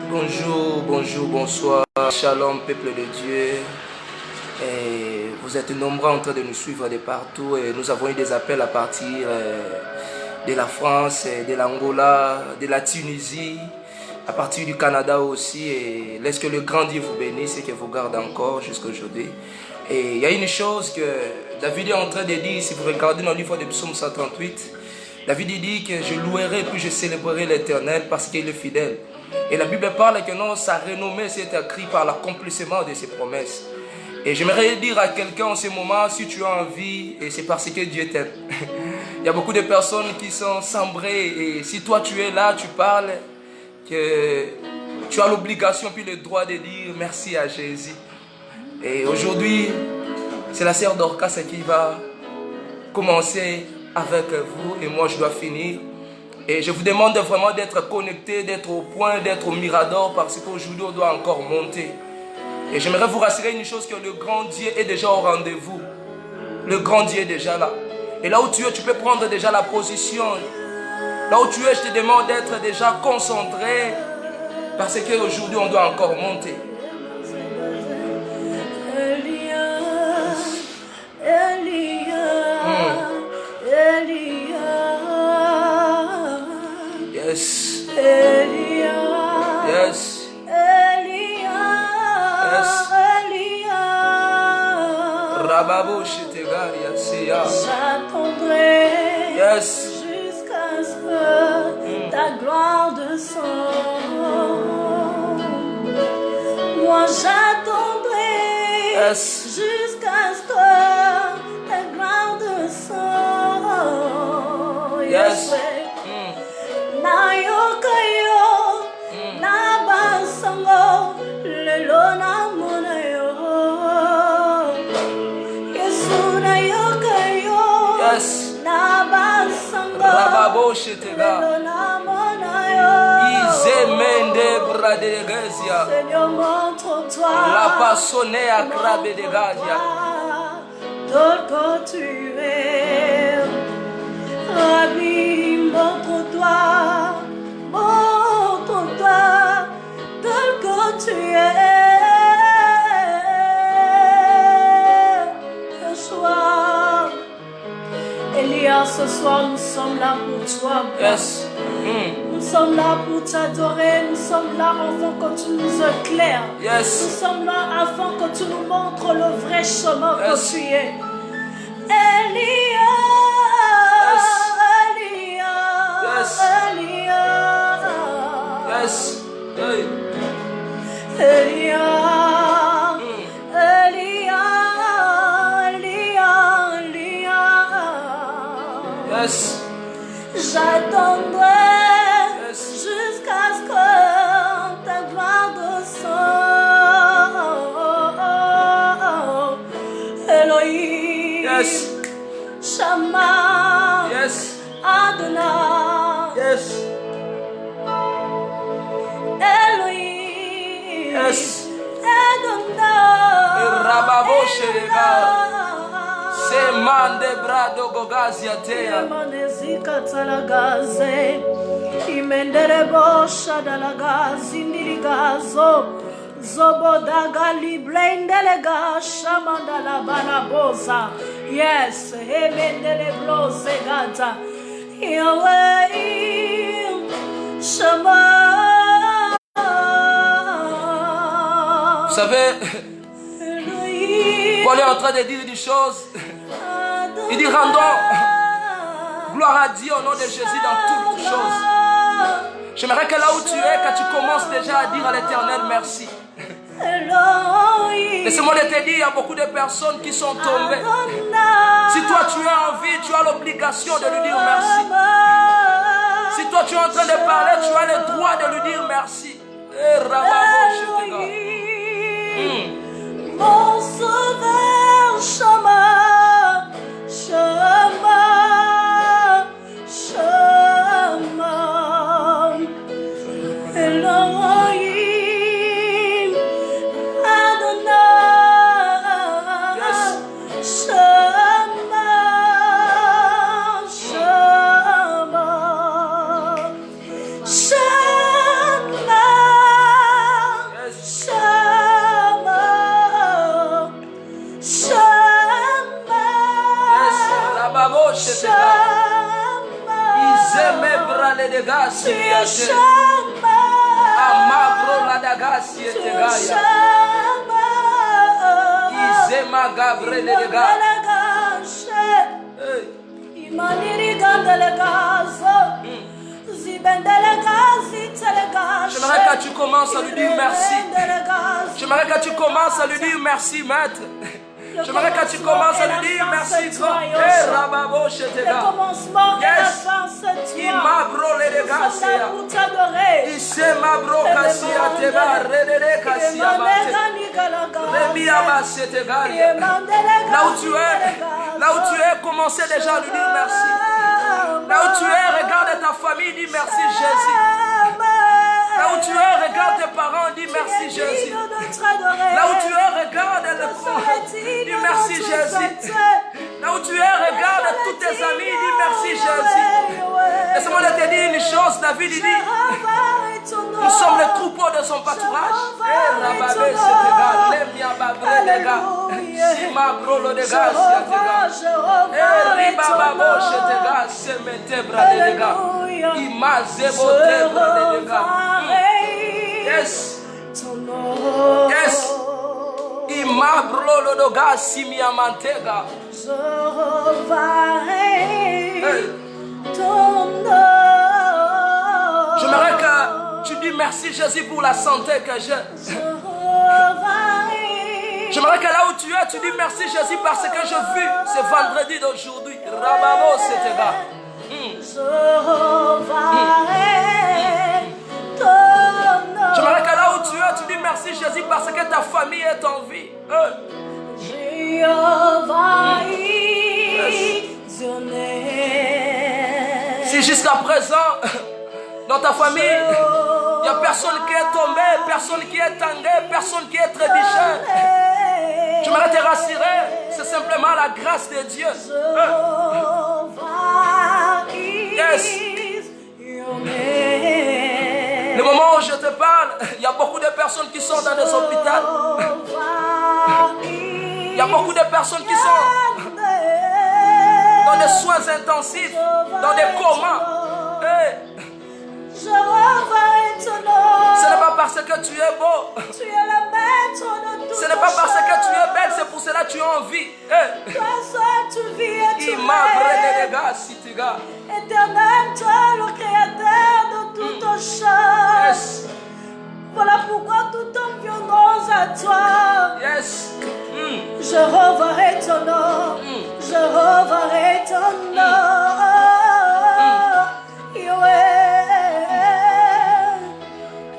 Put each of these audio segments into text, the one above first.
Bonjour, bonjour, bonsoir, shalom peuple de Dieu. Et vous êtes nombreux en train de nous suivre de partout et nous avons eu des appels à partir de la France, de l'Angola, de la Tunisie, à partir du Canada aussi. Et laisse que le grand Dieu vous bénisse et que vous garde encore jusqu'à aujourd'hui. Et il y a une chose que David est en train de dire, si vous regardez dans le livre de Psaume 138, David dit que je louerai puis je célébrerai l'Éternel parce qu'il est fidèle. Et la Bible parle que non, sa renommée s'est écrite par l'accomplissement de ses promesses. Et j'aimerais dire à quelqu'un en ce moment, si tu as envie, et c'est parce que Dieu t'aime. Il y a beaucoup de personnes qui sont sambrées, et si toi tu es là, tu parles, que tu as l'obligation puis le droit de dire merci à Jésus. Et aujourd'hui, c'est la sœur Dorcas qui va commencer avec vous, et moi je dois finir. Et je vous demande vraiment d'être connecté, d'être au point, d'être au mirador, parce qu'aujourd'hui on doit encore monter. Et j'aimerais vous rassurer une chose, que le grand Dieu est déjà au rendez-vous. Le grand Dieu est déjà là. Et là où tu es, tu peux prendre déjà la position. Là où tu es, je te demande d'être déjà concentré, parce qu'aujourd'hui on doit encore monter. Yes. Yes. J'attendrai jusqu'à ce que ta gloire descende. Moi j'attendrai jusqu'à ce que ta gloire descende. Yes. Na yokayo, na basango, lelo na mona yo. Yesu na yokayo, na basango, lelo na mona yo. Izemende bradegazia. Seigneur, montre-toi. La passonnée à crabe de gazia. Tel que tu es, Rabbi, montre-toi, tel que tu es. Yeshua, Elia, ce soir nous sommes là pour toi. Yes. Nous sommes là pour t'adorer, nous sommes là afin que tu nous éclaires. Yes. Nous sommes là afin que tu nous montres le vrai chemin que tu es. Elia, Yes. Hey. Elia, Yes. j'attendrai jusqu'à ce que ta gloire descende. Elohim, Yes. Shama, Yes. Adonai, Yes. Elohim, Yes. Adonai, Rababo Shega. Se mande brado gogazia tea. Manezika talagaze, imendere bosha dalagazi nirigazo, zobodaga liblendele gasha mandala banaboza. Yes, emendele blose gata. Yahweh, Shama. Vous savez, Paul est en train de dire des choses. Il dit rendons gloire à Dieu au nom de Jésus dans toutes choses. J'aimerais que là où tu es, que tu commences déjà à dire à l'Éternel merci. Laisse-moi te dire, il y a beaucoup de personnes qui sont tombées. Si toi tu as envie, tu as l'obligation de lui dire merci. Si toi tu es en train de parler, tu as le droit de lui dire merci. Mon sauveur, Shama, Shama, Shama, Elohim, Adonai, Shama, Shama, Shama. Amagro la dagasi et tegaya. Izema gabre de dega. J'aimerais que tu commences à lui dire merci. J'aimerais que tu commences à lui dire merci, maître. J'aimerais que tu commences à lui dire merci, toi. Le commencement et la fin, c'est toi. Nous sommes là pour t'adorer. Là où tu es, commencez déjà à lui dire merci. Là où tu es, regarde ta famille, dis merci Jésus. Là où tu es, regarde tes parents, dis merci Jésus. Là où tu es, regarde le frère, dis merci Jésus. Là où tu es, regarde tous tes amis, dis merci Jésus. Laisse-moi te dire une chose, David il dit, nous sommes les troupeaux de son pâturage. Yes. Yes. J'aimerais que tu dis merci Jésus pour la santé que j'ai. J'aimerais que là où tu es, tu dis merci Jésus parce que je vis ce vendredi d'aujourd'hui. Rababo Setega. J'aimerais que là où tu es, tu dis merci Jésus parce que ta famille est en vie. Si jusqu'à présent, dans ta famille, il n'y a personne qui est tombé, personne qui est tangué, personne qui est trébuché, j'aimerais te rassurer, c'est simplement la grâce de Dieu. Yes. Le moment où je te parle, il y a beaucoup de personnes qui sont dans des hôpitaux. Il y a beaucoup de personnes qui sont dans des soins intensifs, dans des comas. Hey. Ce n'est pas parce que tu es beau. Ce n'est pas parce que tu es belle, c'est pour cela que tu as envie. Hey. Éternel, toi le créateur de toutes choses. Yes. Voilà pourquoi tout en viendrons à toi. Yes. Je reverrai ton nom. Je reverrai ton nom.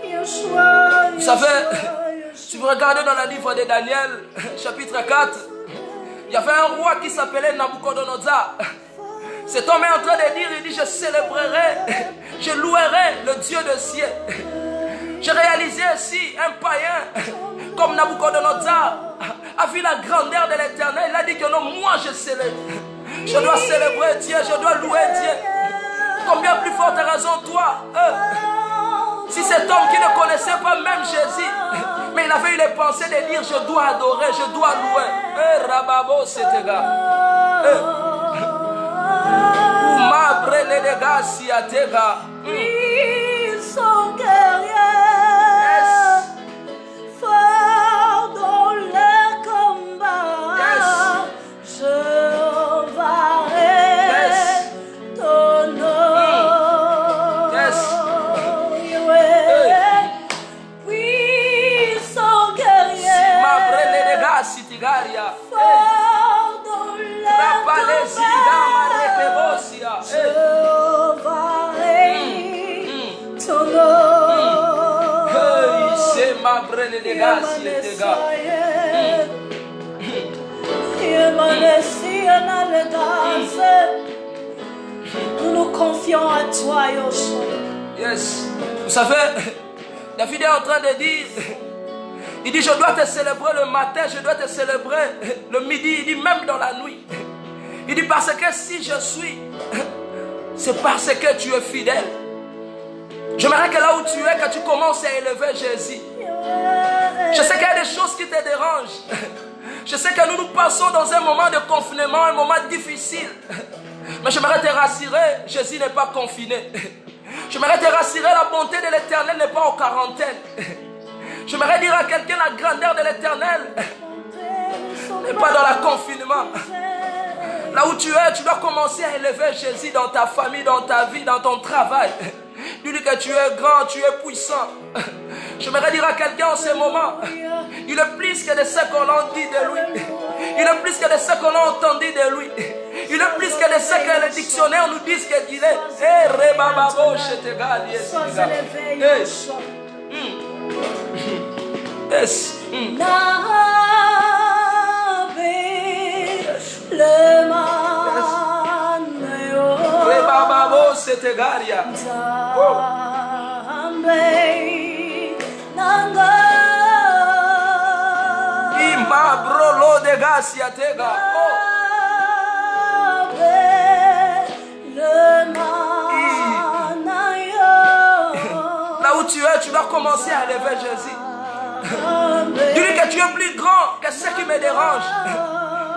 Yeshua. Vous savez, si vous regardez dans le livre de Daniel, chapitre 4, il y avait un roi qui s'appelait Nabucodonosor. Cet homme est en train de dire, il dit, je célébrerai, je louerai le Dieu de ciel. J'ai réalisé ici un païen comme Nabucodonosor a vu la grandeur de l'Éternel. Il a dit que non, moi je célèbre. Je dois célébrer Dieu, je dois louer Dieu. Combien plus forte raison toi si cet homme qui ne connaissait pas même Jésus, mais il avait eu les pensées de dire, je dois adorer, je dois louer. Rababo, c'était gars. Ils sont guerriers, forts dans le combat. Je reverrai ton nom. Oui, ils sont guerriers, forts dans le combat. Je reverrai ton nom. Nous nous confions à toi, Yoshua. Yes. Vous savez, David est en train de dire, il dit, je dois te célébrer le matin, je dois te célébrer le midi, il dit même dans la nuit. Il dit, parce que si je suis, c'est parce que tu es fidèle. J'aimerais que là où tu es, que tu commences à élever Jésus. Je sais qu'il y a des choses qui te dérangent. Je sais que nous passons dans un moment de confinement, un moment difficile. Mais j'aimerais te rassurer, Jésus n'est pas confiné. J'aimerais te rassurer, la bonté de l'Éternel n'est pas en quarantaine. J'aimerais dire à quelqu'un, la grandeur de l'Éternel n'est pas dans le confinement. Là où tu es, tu dois commencer à élever Jésus dans ta famille, dans ta vie, dans ton travail. Dis-lui que tu es grand, tu es puissant. J'aimerais dire à quelqu'un en ce moment, il est plus que de ce qu'on a dit de lui. Il est plus que de ce qu'on a entendu de lui. Il est plus que de ce que les dictionnaires nous disent qu'il est. Le maneo Rebababo setegaria. Imba brolo de gasia tega. Là où tu es, tu dois commencer à élever Jésus. Dis-lui que tu es plus grand que ce qui me dérange.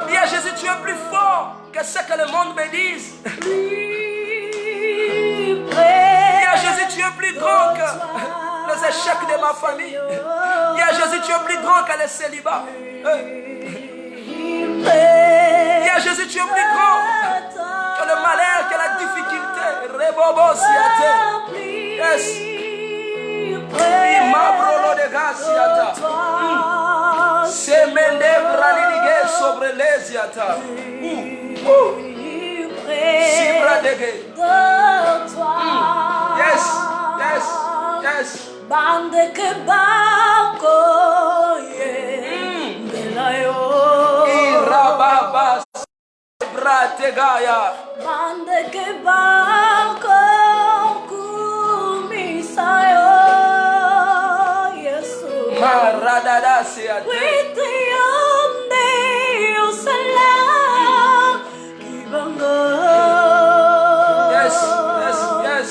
Dis à Jésus, tu es plus fort que ce que le monde me dise. Dis à Jésus, tu es plus grand que les échecs de ma famille. Dis à Jésus, tu es plus grand que le célibat. Dis à Jésus, tu es plus grand que le malheur, que la difficulté. Rebobo siate. Yes. Ima brolo de gasiata. Semende bralidige sobre lesiata. Sibra dege. Yes, yes, yes. Bande que bako ye belayo. Irababa brategaya. Bande que bako kumisayo. Yesu. Maradada siate. Yes, yes, yes.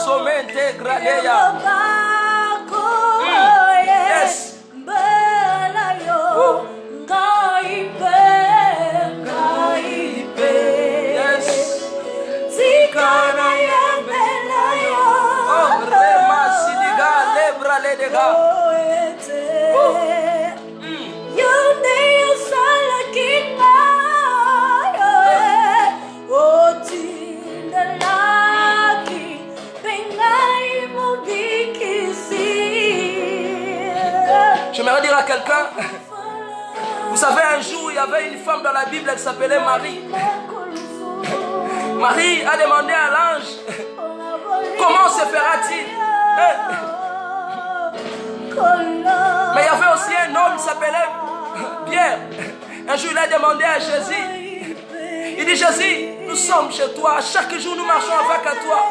Somente gradeya. Yes. Yes. Oh, rema sidiga lebra ledega. J'aimerais dire à quelqu'un, vous savez, un jour, il y avait une femme dans la Bible, elle s'appelait Marie. Marie a demandé à l'ange, comment se fera-t-il? Mais il y avait aussi un homme qui s'appelait Pierre. Un jour, il a demandé à Jésus, il dit, Jésus, nous sommes chez toi, chaque jour nous marchons avec toi.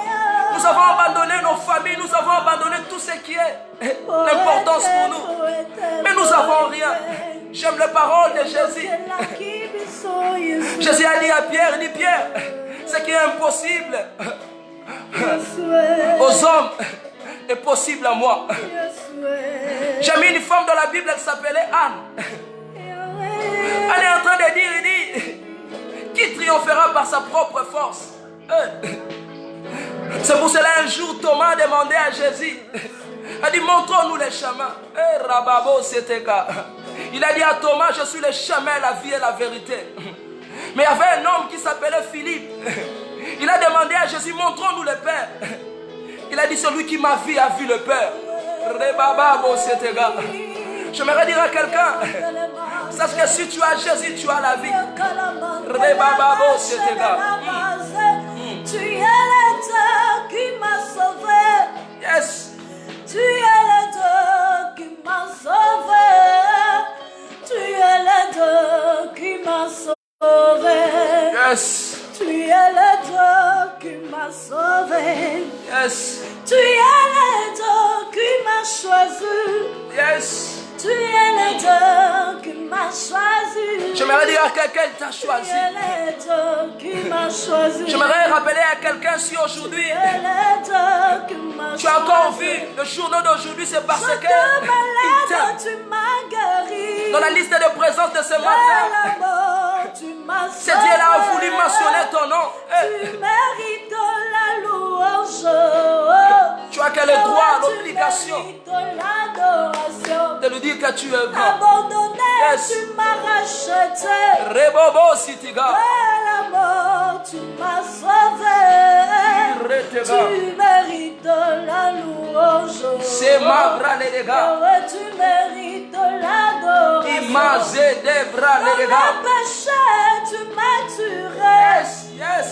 Nous avons abandonné nos familles, nous avons abandonné tout ce qui est l'importance pour nous. Mais nous n'avons rien. J'aime les paroles de Jésus. Jésus a dit à Pierre, il dit Pierre, ce qui est impossible aux hommes est possible à moi. J'ai mis une femme dans la Bible, elle s'appelait Anne. Elle est en train de dire, il dit, qui triomphera par sa propre force? C'est pour cela un jour Thomas a demandé à Jésus, il a dit montrons-nous les chemins. Il a dit à Thomas, je suis le chemin, la vie et la vérité. Mais il y avait un homme qui s'appelait Philippe. Il a demandé à Jésus, montrons-nous le Père. Il a dit, celui qui m'a vu a vu le Père. J'aimerais dire à quelqu'un, sache que si tu as Jésus, tu as la vie. Tu es le Dieu qui m'a sauvé. Yes. Tu es le Dieu qui m'a sauvé. Tu es le Dieu qui m'a sauvé. m'as sauvé. Yes. Tu es le Dieu qui m'a choisi. Yes. Tu es le Dieu qui m'a choisi. J'aimerais dire à quelqu'un, il t'a choisi. Tu es le Dieu qui m'a choisi. J'aimerais rappeler à quelqu'un si aujourd'hui tu as encore vu le journal d'aujourd'hui, c'est parce que il t'aime. Dans la liste de présence de ce matin, c'est Dieu-là a voulu mentionner ton nom. Tu mérites la louange. Tu as quel droit, l'obligation de lui dire que tu es grand. Abandonné, Yes. tu m'as racheté. Rebobo Sitiga. La mort, tu m'as sauvé. Tu mérites la louange. C'est ma bras les gars. Tu mérites l'adoration. Imagé des bras Dans les le gars. péché, tu m'as tué. Yes, yes.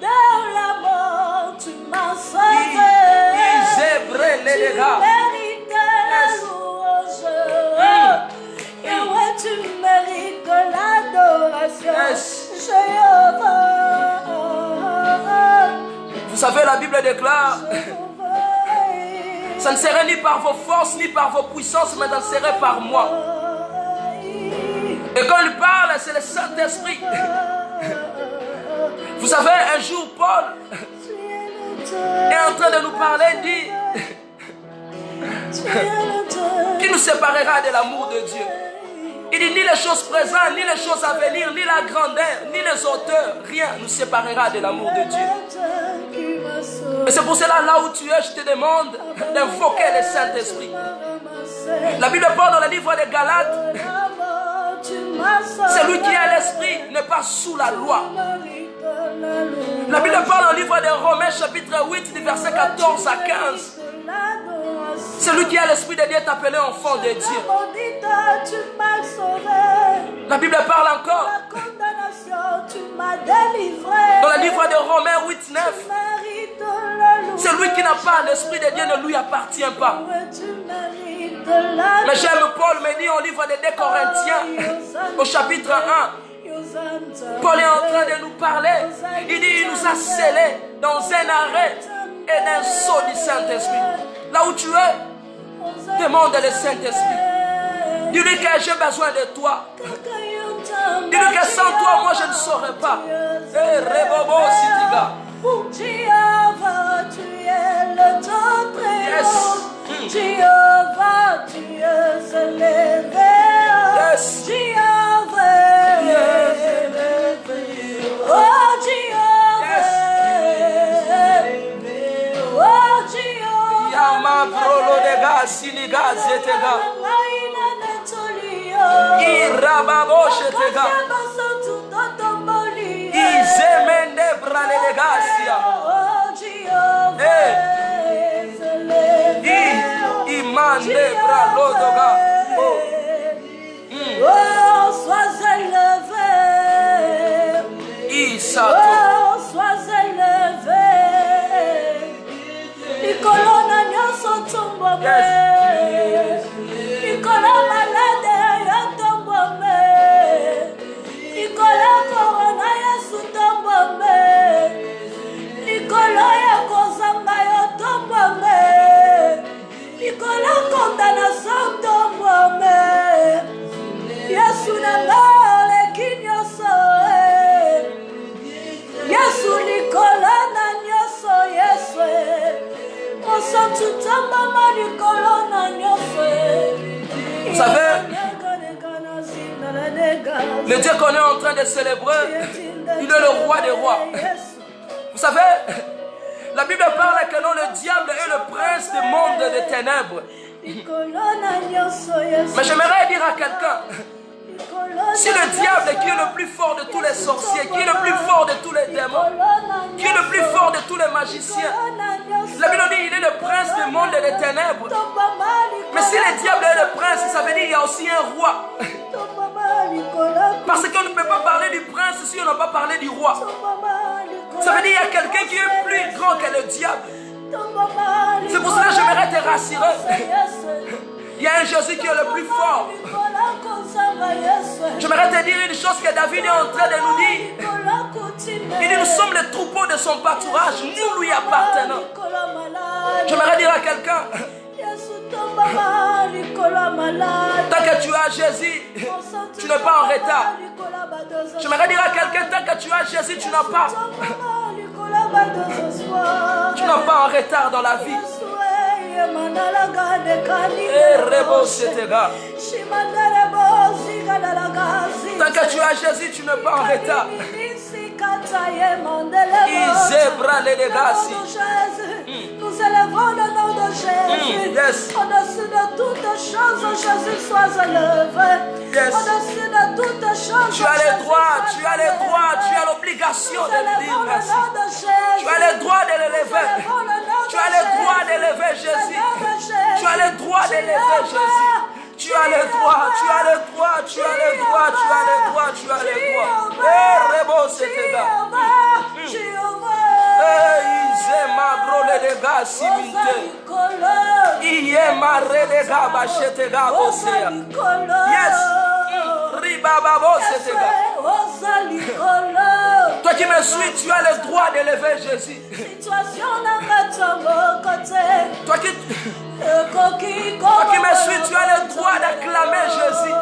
Dans la mort, tu m'as sauvé. Zébré les Tu gars. mérites la louange. Et tu mérites l'adoration. Yes. Jéhovah. Vous savez, la Bible déclare, ça ne serait ni par vos forces, ni par vos puissances, mais ça serait par moi. Et quand il parle, c'est le Saint-Esprit. Vous savez, un jour, Paul est en train de nous parler, il dit qui nous séparera de l'amour de Dieu. Il dit ni les choses présentes, ni les choses à venir, ni la grandeur, ni les auteurs, rien nous séparera de l'amour de Dieu. Et c'est pour cela, là où tu es, je te demande d'invoquer le Saint-Esprit. La Bible parle dans le livre des Galates, celui qui a l'Esprit n'est pas sous la loi. La Bible parle dans le livre des Romains, chapitre 8, du verset 14 à 15. Celui qui a l'Esprit de Dieu est appelé enfant de Dieu. La Bible parle encore dans le livre de Romains 8, 9. Celui qui n'a pas l'Esprit de Dieu ne lui appartient pas. Mais j'aime Paul me dit au livre des 2 Corinthiens, au chapitre 1. Paul est en train de nous parler. Il dit il nous a scellés dans un arrêt et d'un sceau du Saint-Esprit. Là où tu es, demande le Saint-Esprit. Dis-lui que j'ai besoin de toi. Dis-lui que sans toi, moi je ne saurais pas. Rebobo Sitiga. Jéhovah, tu es le Dieu très haut. Jéhovah, tu es élevé. Yes. Jéhovah. Oh Jéhovah. Oh Jéhovah. Yama brolo de gas, siniga zetega. Irababo shetega. Izemende brale de gasia. Imande bralo doga. Oh, sois élevé. Isato. Oh, sois élevé. Ikolona nyoso tumbome. Ikola malade ya tumbome. Ikola corona ya sutumbome. Ikola ya kozanga ya tumbome. Ikola condamnation tumbome. Yesu na male kinyoso. Yesu Nicola na nyoso Yesu. Vous savez, le Dieu qu'on est en train de célébrer, il est le roi des rois. Vous savez, la Bible parle que non, le diable est le prince du monde des ténèbres. Mais j'aimerais dire à quelqu'un, si le diable qui est le plus fort de tous les sorciers, qui est le plus fort de tous les démons, qui est le plus fort de tous les magiciens, la Bible dit il est le prince du monde des ténèbres. Mais si le diable est le prince, ça veut dire qu'il y a aussi un roi. Parce qu'on ne peut pas parler du prince si on n'a pas parlé du roi. Ça veut dire qu'il y a quelqu'un qui est plus grand que le diable. C'est pour cela que j'aimerais te rassurer. Il y a un Jésus qui est le plus fort. J'aimerais te dire une chose que David est en train de nous dire. Il dit, nous sommes les troupeaux de son pâturage, nous lui appartenons. J'aimerais dire à quelqu'un, tant que tu as Jésus, tu n'es pas en retard. J'aimerais dire à quelqu'un, tant que tu as Jésus, tu n'es pas en retard dans la vie. Tant que tu as Jésus, tu n'es pas en retard. Nous élevons le nom de Jésus. Au-dessus de toutes choses, Jésus soit élevé. Au-dessus de toutes choses, tu as les droits, tu as les droits, tu as l'obligation de dire merci. Tu as les droits de l'élever. Tu as les droits d'élever Jésus. Tu as les droits d'élever Jésus. Tu as les droits, tu as les droits, tu as les droits, tu as les droits, tu as les droits. Eh, Rebo, c'était là. Yes. Toi qui me suis, tu as le droit d'élever Jésus. Toi qui me suis, tu as le droit d'acclamer Jésus.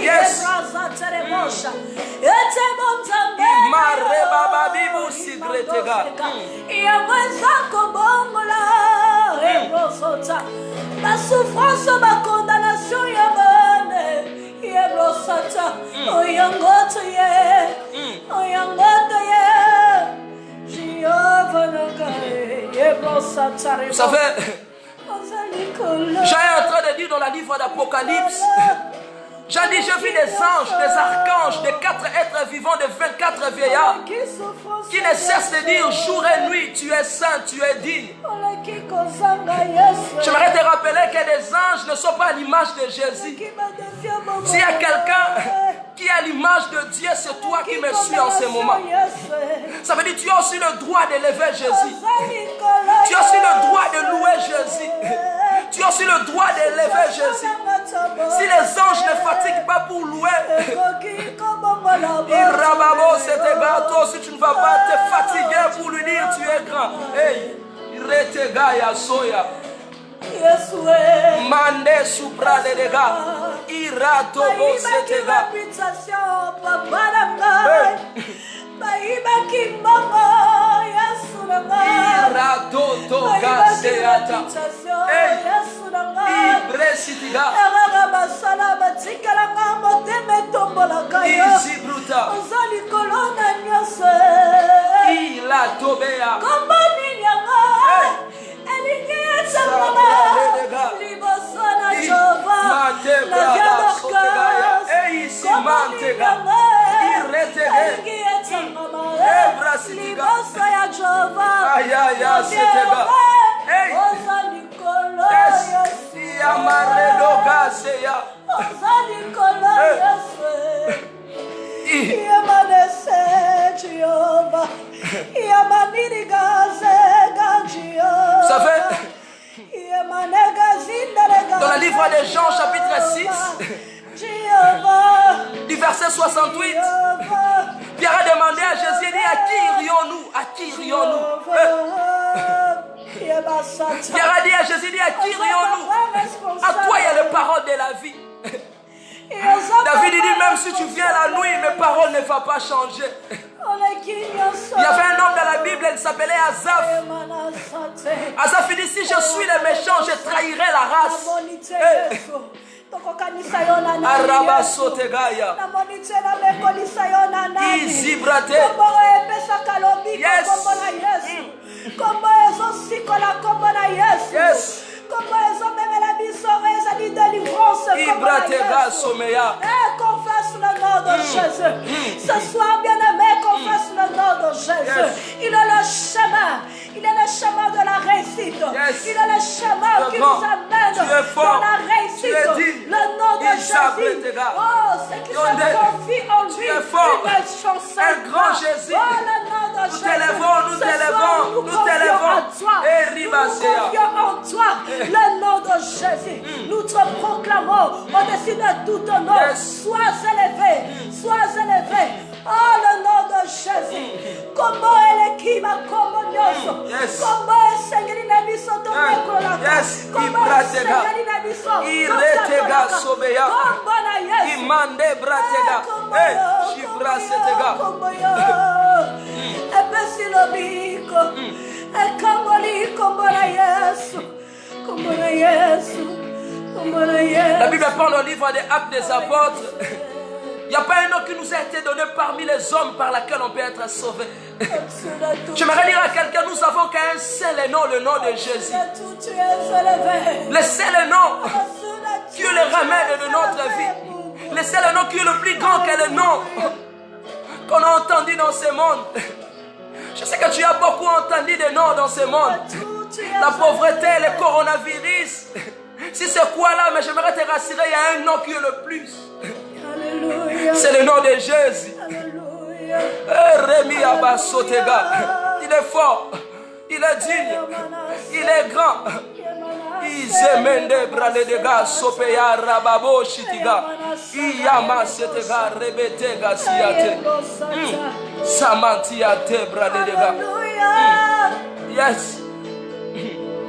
Yes. La souffrance, ma condamnation, vous savez, Jean est en train de dire dans le livre d'Apocalypse, Jean dit, je vis des anges, des archanges, des 4 êtres vivants, des 24 vieillards qui ne cessent de dire jour et nuit, tu es saint, tu es digne. J'aimerais te rappeler que les anges ne sont pas à l'image de Jésus. S'il y a quelqu'un qui a l'image de Dieu, c'est toi qui me suis en ce moment. Ça veut dire que tu as aussi le droit d'élever Jésus. Tu as aussi le droit de louer Jésus. Tu as aussi le droit d'élever Jésus. Si les anges ne fatiguent pas pour louer, toi aussi tu ne vas pas te fatiguer pour lui dire tu es grand. Hey, Mande supra de dega, irato bo setega. Irato to gaseata. Hey, ibresitiga. Ici bruta. Ila tobea. Ça fait dans le livre de Jean chapitre 6 du verset 68, Pierre a demandé à Jésus, il dit, à qui irions-nous? À qui irions-nous? Pierre a dit à Jésus, à qui irions-nous? À toi il y a les paroles de la vie. David dit, même si tu viens la nuit, mes paroles ne vont pas changer. Il y avait un homme dans la Bible, il s'appelait Asaph. Asaph dit, si je suis le méchant, je trahirai la race. Arabasotegaya. Izibrate. Yes. Yes. Confesse le nom de Jésus. Ce soir, bien-aimé, confesse le nom de Jésus. Il est le chemin. Il est le chemin de la réussite. Il est le chemin qui nous amène dans la réussite. Le nom de Jésus. Oh, ceux qui se confient en lui, une chanson. Un grand Jésus. Oh, le nom de Jésus. Nous t'élevons, nous t'élevons, nous t'élevons. Nous confions en toi. Le nom de Jésus. Nous te proclamons au-dessus de tout ton nom. Sois élevé. Sois élevé. Oh, le nom de Jésus. Comment elle est qui va comme Nyoso. Comment elle s'est guérie la mission de Nekolaka. Comment elle s'est guérie la mission de Nekolaka. Imande bratega. Chibrasetega. Epesi lobiko. Ekamoli kombola Yesu. Kombola Yesu. Kombola Yesu. La Bible prend le livre des Actes des Apôtres. Il n'y a pas un nom qui nous a été donné parmi les hommes par lequel on peut être sauvé. J'aimerais dire à quelqu'un, nous savons qu'un seul nom, le nom de Jésus. Le seul nom qui est le remède de notre vie. Le seul nom qui est le plus grand que le nom qu'on a entendu dans ce monde. Je sais que tu as beaucoup entendu des noms dans ce monde. La pauvreté, le coronavirus. Si c'est quoi là, mais j'aimerais te rassurer, il y a un nom qui est le plus. C'est le nom de Jésus. Rémi Abasotega. Il est fort. Il est digne. Il est grand. Izemende braledega sopeya rababo shitiga. Iyama setega rebetega siate. Samantiate braledega. Yes.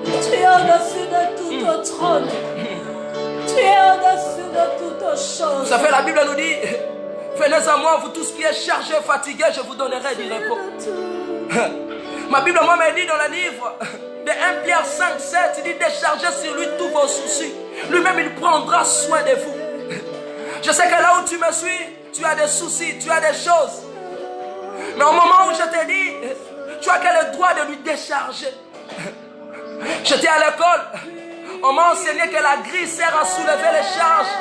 Tu es au-dessus de tout au trône. Tu es au-dessus de toutes choses. Vous savez, la Bible nous dit, venez à moi, vous tous qui êtes chargés, fatigués, je vous donnerai du repos. Ma Bible, moi, me dit dans le livre de 1 Pierre 5, 7, il dit, déchargez sur lui tous vos soucis. Lui-même, il prendra soin de vous. Je sais que là où tu me suis, tu as des soucis, tu as des choses. Mais au moment où je te dis, tu as que le droit de lui décharger. J'étais à l'école. On m'a enseigné que la grille sert à soulever les charges,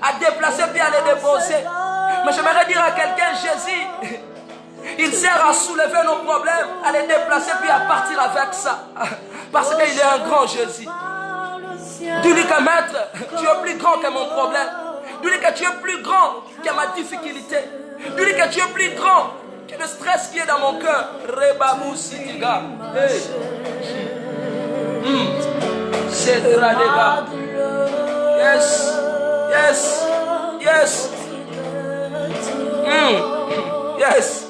à déplacer puis à les déposer. Mais j'aimerais dire à quelqu'un, Jésus, il sert à soulever nos problèmes, à les déplacer puis à partir avec ça. Parce qu'il est un grand Jésus. Dis-lui que maître, tu es plus grand que mon problème. Dis-lui que tu es plus grand que ma difficulté. Dis-lui que tu es plus grand que le stress qui est dans mon cœur. Rebabou Sitiga. C'est de la dégâts. Yes. Yes. Yes. Yes.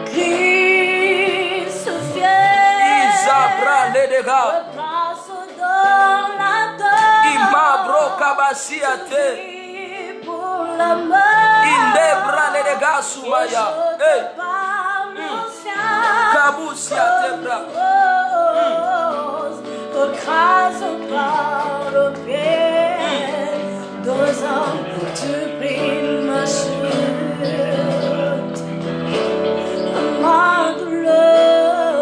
Christ vient. Isabra les dégâts. Imabro kabasiate. Indebra les dégâts soumaya. Kabusiate bra. Grâce par le pied, deux hommes, tu brimes ma chute. Ma douleur,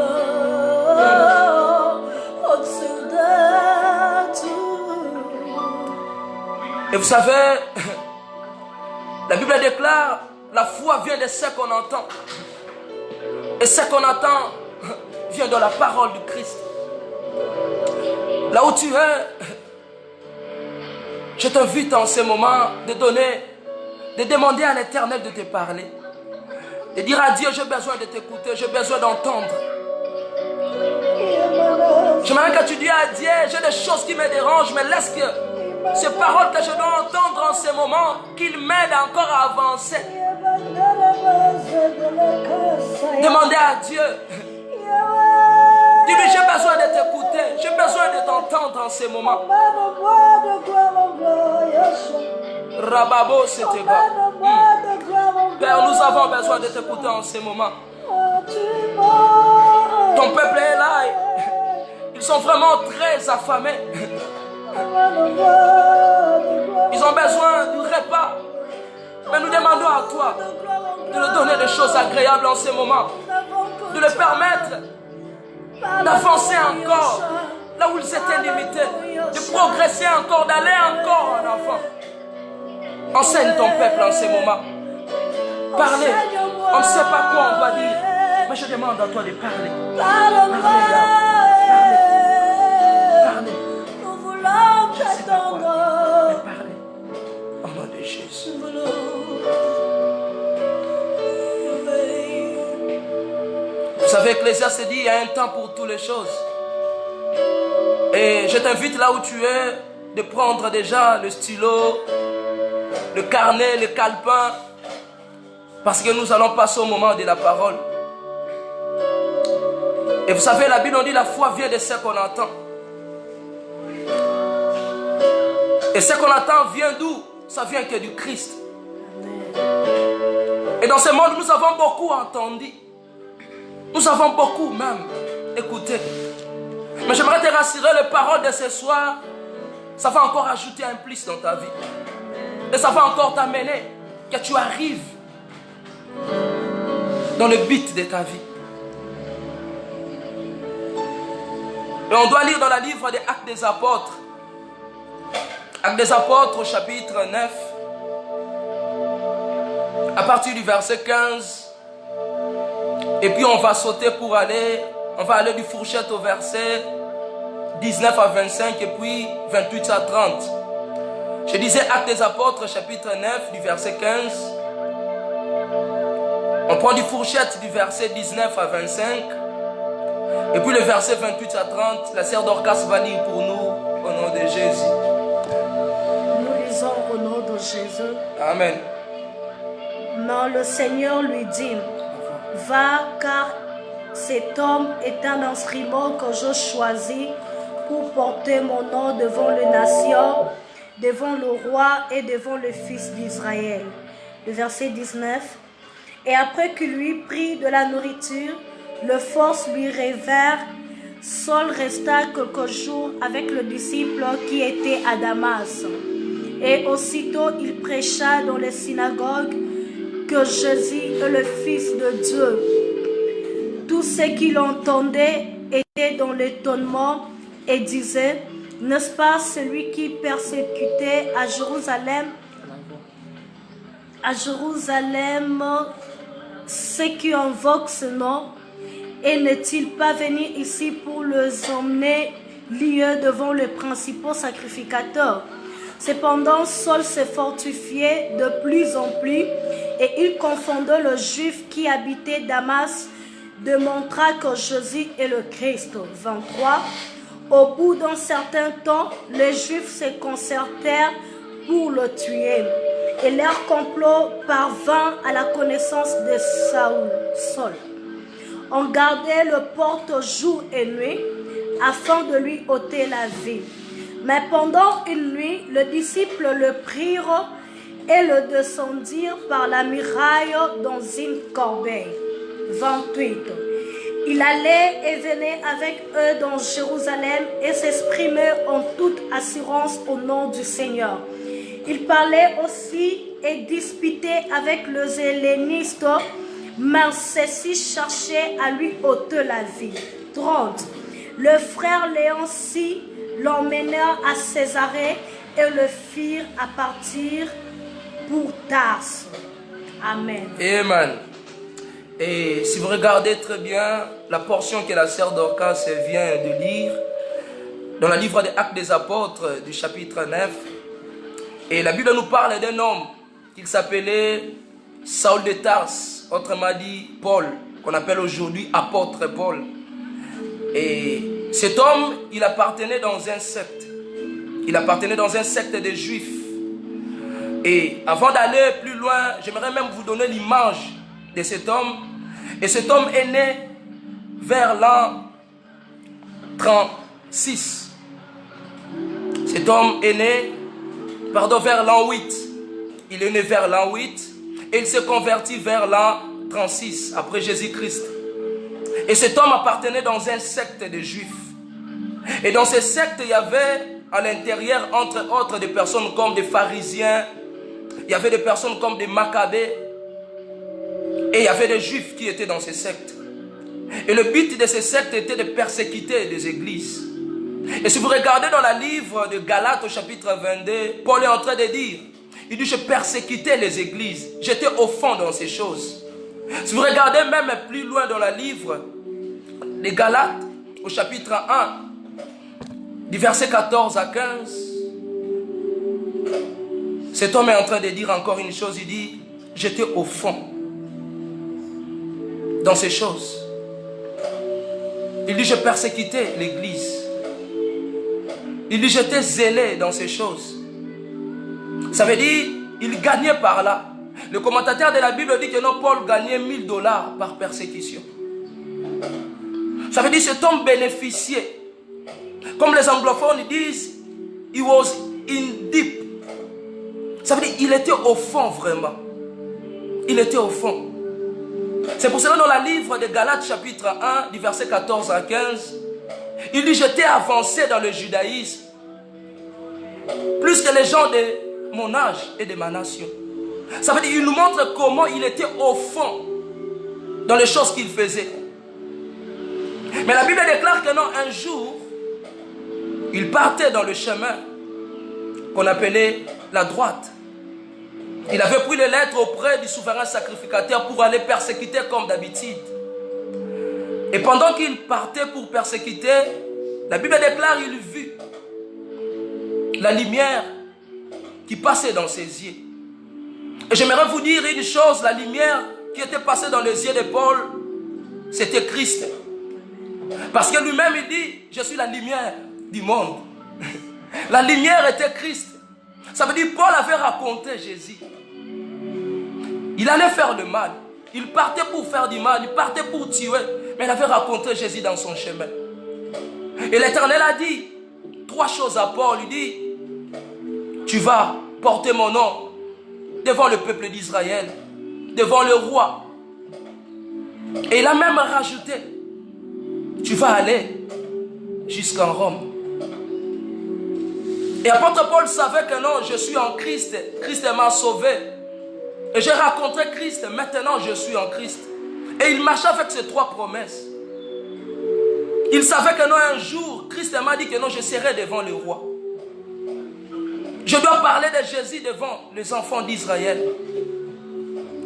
au-dessus de tout. Et vous savez, la Bible déclare, la foi vient de ce qu'on entend. Et ce qu'on entend vient de la parole du Christ. Là où tu es, je t'invite en ce moment de demander à l'Éternel de te parler. De dire à Dieu, j'ai besoin de t'écouter, j'ai besoin d'entendre. J'aimerais que tu dises à Dieu, j'ai des choses qui me dérangent, mais laisse que ces paroles que je dois entendre en ce moment, qu'il m'aide encore à avancer. Demandez à Dieu. Dis-lui, j'ai besoin de t'écouter, j'ai besoin de t'entendre en ces moments. Rababo, c'était bon. Père, nous avons besoin de t'écouter en ces moments. Ton peuple est là. Ils sont vraiment très affamés. Ils ont besoin du repas. Mais nous demandons à toi de leur donner des choses agréables en ces moments. De leur permettre d'avancer encore là où ils étaient limités, de progresser encore, d'aller encore en avant. Enseigne ton peuple en ces moments. Parlez. On ne sait pas quoi on doit dire, mais je demande à toi de parler. Parlez. Parlez. Nous voulons t'attendre. Parlez. Au nom de Jésus. Vous savez, Ecclésiaste dit, il y a un temps pour toutes les choses. Et je t'invite là où tu es, de prendre déjà le stylo, le carnet, le calepin, parce que nous allons passer au moment de la parole. Et vous savez, la Bible on dit la foi vient de ce qu'on entend. Et ce qu'on entend vient d'où? Ça vient que du Christ. Et dans ce monde, nous avons beaucoup entendu. Nous avons beaucoup même écouté. Mais j'aimerais te rassurer, les paroles de ce soir, ça va encore ajouter un plus dans ta vie. Et ça va encore t'amener que tu arrives dans le but de ta vie. Et on doit lire dans le livre des Actes des Apôtres. Actes des Apôtres au chapitre 9. À partir du verset 15. Et puis on va sauter pour aller. On va aller du fourchette au verset 19 à 25 et puis 28 à 30. Je disais Actes des Apôtres chapitre 9 du verset 15. On prend du fourchette du verset 19 à 25. Et puis le verset 28 à 30, la sœur Dorcas va lire pour nous au nom de Jésus. Nous lisons au nom de Jésus. Amen. Mais le Seigneur lui dit, va car cet homme est un instrument que je choisis pour porter mon nom devant les nations, devant le roi et devant le fils d'Israël. Le verset 19. Et après qu'il lui prit de la nourriture, le force lui revint. Saul resta quelques jours avec le disciple qui était à Damas. Et aussitôt il prêcha dans les synagogues que Jésus est le Fils de Dieu. Tous ceux qui l'entendaient étaient dans l'étonnement et disaient, n'est-ce pas celui qui persécutait à Jérusalem ceux qui invoquent ce nom, et n'est-il pas venu ici pour les emmener liés devant les principaux sacrificateurs? Cependant, Saul se fortifiait de plus en plus et il confondait le juif qui habitait Damas, démontra que Jésus est le Christ. 23. Au bout d'un certain temps, les Juifs se concertèrent pour le tuer. Et leur complot parvint à la connaissance de Saul. On gardait le porte jour et nuit afin de lui ôter la vie. Mais pendant une nuit, les disciples le prirent et le descendirent par la muraille dans une corbeille. 28. Il allait et venait avec eux dans Jérusalem et s'exprimait en toute assurance au nom du Seigneur. Il parlait aussi et disputait avec les hellénistes, mais ceux-ci cherchaient à lui ôter la vie. 30. Le frère Léoncie l'emmenèrent à Césarée et le firent à partir pour Tarse. Amen. Amen. Et si vous regardez très bien la portion que la sœur Dorcas vient de lire, dans le livre des Actes des Apôtres du chapitre 9, et la Bible nous parle d'un homme qui s'appelait Saul de Tarse, autrement dit Paul, qu'on appelle aujourd'hui apôtre Paul. Et cet homme, il appartenait dans un secte. Il appartenait dans un secte des Juifs. Et avant d'aller plus loin, j'aimerais même vous donner l'image de cet homme. Et cet homme est né vers l'an 36. Cet homme est né, vers l'an 8. Il est né vers l'an 8 et il s'est converti vers l'an 36 après Jésus-Christ. Et cet homme appartenait dans un secte de Juifs. Et dans ce secte, il y avait à l'intérieur, entre autres, des personnes comme des pharisiens. Il y avait des personnes comme des Maccabées. Et il y avait des Juifs qui étaient dans ces sectes. Et le but de ces sectes était de persécuter les églises. Et si vous regardez dans le livre de Galates au chapitre 22, Paul est en train de dire, il dit, je persécutais les églises. J'étais au fond dans ces choses. Si vous regardez même plus loin dans le livre de Galates au chapitre 1, du verset 14 à 15, cet homme est en train de dire encore une chose, il dit, j'étais au fond dans ces choses. Il dit, je persécutais l'église. Il dit, j'étais zélé dans ces choses. Ça veut dire, il gagnait par là. Le commentateur de la Bible dit que non, Paul gagnait $1000 par persécution. Ça veut dire, cet homme bénéficiait. Comme les anglophones disent, he was in deep. Ça veut dire, il était au fond vraiment. Il était au fond. C'est pour cela dans le livre de Galates chapitre 1, du verset 14 à 15, il dit, j'étais avancé dans le judaïsme, plus que les gens de mon âge et de ma nation. Ça veut dire, il nous montre comment il était au fond dans les choses qu'il faisait. Mais la Bible déclare que non, un jour, il partait dans le chemin qu'on appelait la droite. Il avait pris les lettres auprès du souverain sacrificateur pour aller persécuter comme d'habitude. Et pendant qu'il partait pour persécuter, la Bible déclare qu'il vit la lumière qui passait dans ses yeux. Et j'aimerais vous dire une chose, la lumière qui était passée dans les yeux de Paul, c'était Christ. Parce que lui-même il dit, je suis la lumière du monde. La lumière était Christ. Ça veut dire Paul avait raconté Jésus. Il allait faire le mal. Il partait pour faire du mal, il partait pour tuer. Mais il avait raconté Jésus dans son chemin. Et l'Éternel a dit 3 choses à Paul. Il dit, tu vas porter mon nom devant le peuple d'Israël, devant le roi. Et il a même rajouté, tu vas aller jusqu'en Rome. Et apôtre Paul savait que non, je suis en Christ. Christ m'a sauvé. Et j'ai rencontré Christ. Maintenant, je suis en Christ. Et il marchait avec ces 3 promesses. Il savait que non, un jour, Christ m'a dit que non, je serai devant le roi. Je dois parler de Jésus devant les enfants d'Israël.